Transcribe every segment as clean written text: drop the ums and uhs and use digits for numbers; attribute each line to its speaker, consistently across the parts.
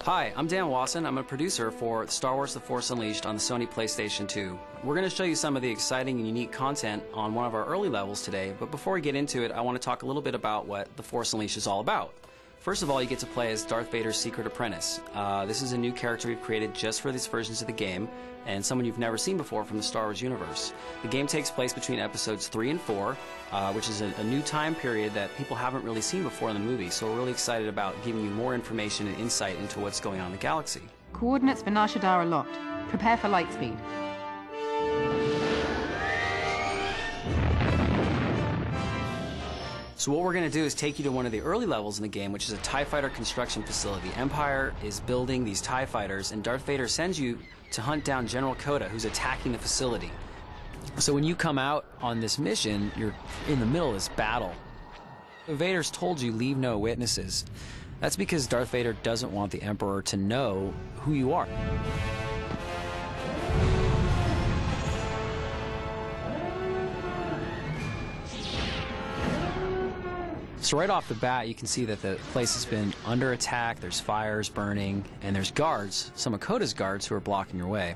Speaker 1: Hi, I'm Dan Wasson. I'm a producer for Star Wars The Force Unleashed on the Sony PlayStation 2. We're going to show you some of the exciting and unique content on one of our early levels today, but before we get into it, I want to talk a little bit about what The Force Unleashed is all about. First of all, you get to play as Darth Vader's secret apprentice. This is a new character we've created just for these versions of the game, and someone you've never seen before from the Star Wars universe. The game takes place between episodes 3 and 4, which is a new time period that people haven't really seen before in the movie, so we're really excited about giving you more information and insight into what's going on in the galaxy.
Speaker 2: Coordinates for Nar Shaddaa are locked. Prepare for light speed.
Speaker 1: So what we're going to do is take you to one of the early levels in the game, which is a TIE fighter construction facility. Empire is building these TIE fighters, and Darth Vader sends you to hunt down General Kota, who's attacking the facility. So when you come out on this mission, you're in the middle of this battle. Vader's told you, leave no witnesses. That's because Darth Vader doesn't want the Emperor to know who you are. So right off the bat, you can see that the place has been under attack, there's fires burning, and there's guards, some of Kota's guards, who are blocking your way.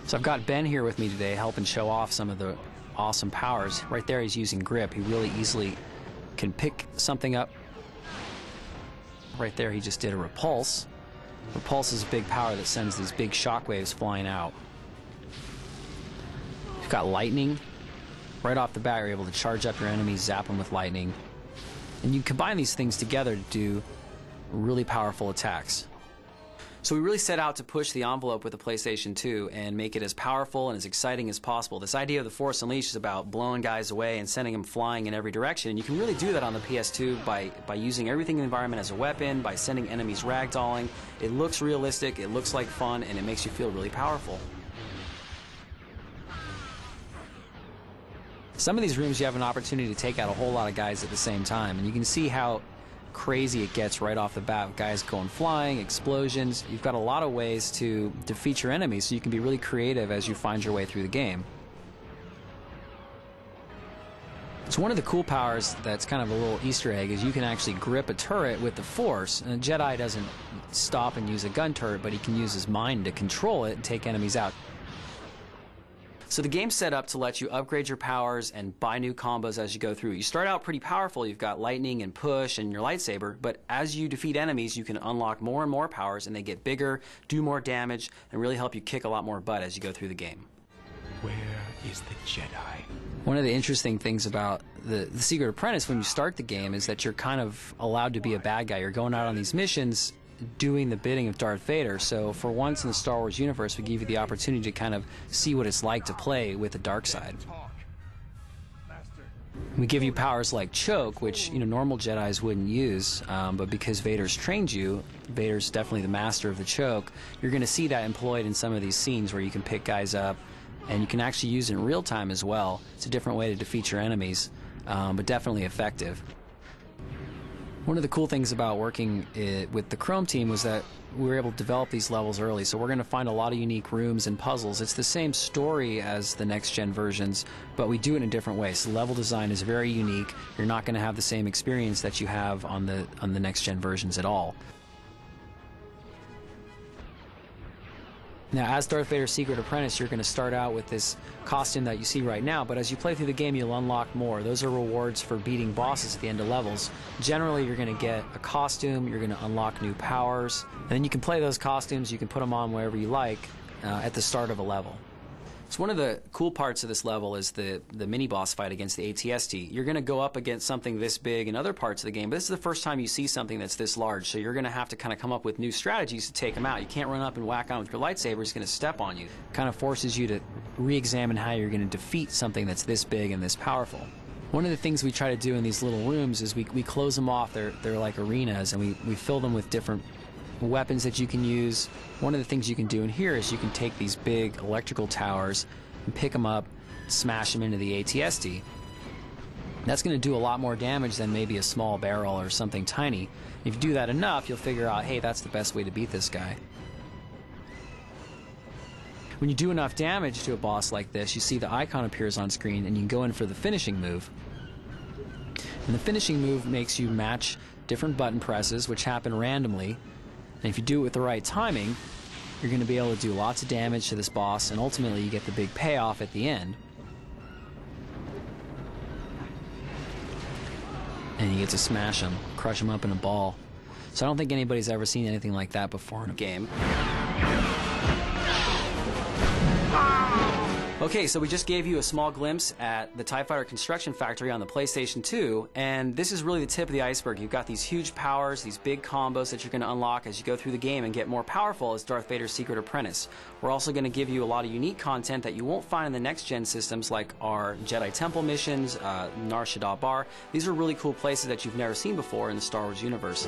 Speaker 1: So I've got Ben here with me today, helping show off some of the awesome powers. Right there, he's using grip. He really easily can pick something up. Right there, he just did a repulse. Repulse is a big power that sends these big shockwaves flying out. You've got lightning. Right off the bat, you're able to charge up your enemies, zap them with lightning. And you combine these things together to do really powerful attacks. So we really set out to push the envelope with the PlayStation 2 and make it as powerful and as exciting as possible. This idea of the Force Unleashed is about blowing guys away and sending them flying in every direction. And you can really do that on the PS2 by using everything in the environment as a weapon, by sending enemies ragdolling. It looks realistic, it looks like fun, and it makes you feel really powerful. Some of these rooms you have an opportunity to take out a whole lot of guys at the same time, and you can see how crazy it gets right off the bat with guys going flying, explosions. You've got a lot of ways to defeat your enemies, so you can be really creative as you find your way through the game. So one of the cool powers that's kind of a little Easter egg is you can actually grip a turret with the Force, and a Jedi doesn't stop and use a gun turret, but he can use his mind to control it and take enemies out. So the game's set up to let you upgrade your powers and buy new combos as you go through. You start out pretty powerful. You've got lightning and push and your lightsaber, but as you defeat enemies, you can unlock more and more powers, and they get bigger, do more damage, and really help you kick a lot more butt as you go through the game.
Speaker 3: Where is the Jedi?
Speaker 1: One of the interesting things about the Secret Apprentice when you start the game is that you're kind of allowed to be a bad guy. You're going out on these missions doing the bidding of Darth Vader, so for once in the Star Wars universe, we give you the opportunity to kind of see what it's like to play with the dark side. We give you powers like Choke, which normal Jedis wouldn't use, but because Vader's trained you, Vader's definitely the master of the Choke, you're going to see that employed in some of these scenes where you can pick guys up, and you can actually use it in real time as well. It's a different way to defeat your enemies, but definitely effective. One of the cool things about working with the Chrome team was that we were able to develop these levels early, so we're going to find a lot of unique rooms and puzzles. It's the same story as the next-gen versions, but we do it in a different way. So level design is very unique. You're not going to have the same experience that you have on the next-gen versions at all. Now, as Darth Vader's Secret Apprentice, you're going to start out with this costume that you see right now, but as you play through the game, you'll unlock more. Those are rewards for beating bosses at the end of levels. Generally, you're going to get a costume, you're going to unlock new powers, and then you can play those costumes, you can put them on wherever you like at the start of a level. So one of the cool parts of this level is the mini-boss fight against the AT-ST. You're going to go up against something this big in other parts of the game, but this is the first time you see something that's this large, so you're going to have to kind of come up with new strategies to take him out. You can't run up and whack on with your lightsaber, he's going to step on you. Kind of forces you to re-examine how you're going to defeat something that's this big and this powerful. One of the things we try to do in these little rooms is we close them off. They're like arenas, and we fill them with different weapons that you can use. One of the things you can do in here is you can take these big electrical towers and pick them up, smash them into the AT-ST. That's going to do a lot more damage than maybe a small barrel or something tiny. If you do that enough, you'll figure out, hey, that's the best way to beat this guy. When you do enough damage to a boss like this, you see the icon appears on screen and you can go in for the finishing move. And the finishing move makes you match different button presses, which happen randomly. And if you do it with the right timing, you're going to be able to do lots of damage to this boss, and ultimately you get the big payoff at the end. And you get to smash him, crush him up in a ball. So I don't think anybody's ever seen anything like that before in a game. Okay, so we just gave you a small glimpse at the TIE Fighter Construction Factory on the PlayStation 2, and this is really the tip of the iceberg. You've got these huge powers, these big combos that you're going to unlock as you go through the game and get more powerful as Darth Vader's secret apprentice. We're also going to give you a lot of unique content that you won't find in the next-gen systems, like our Jedi Temple missions, Nar Shaddaa Bar. These are really cool places that you've never seen before in the Star Wars universe.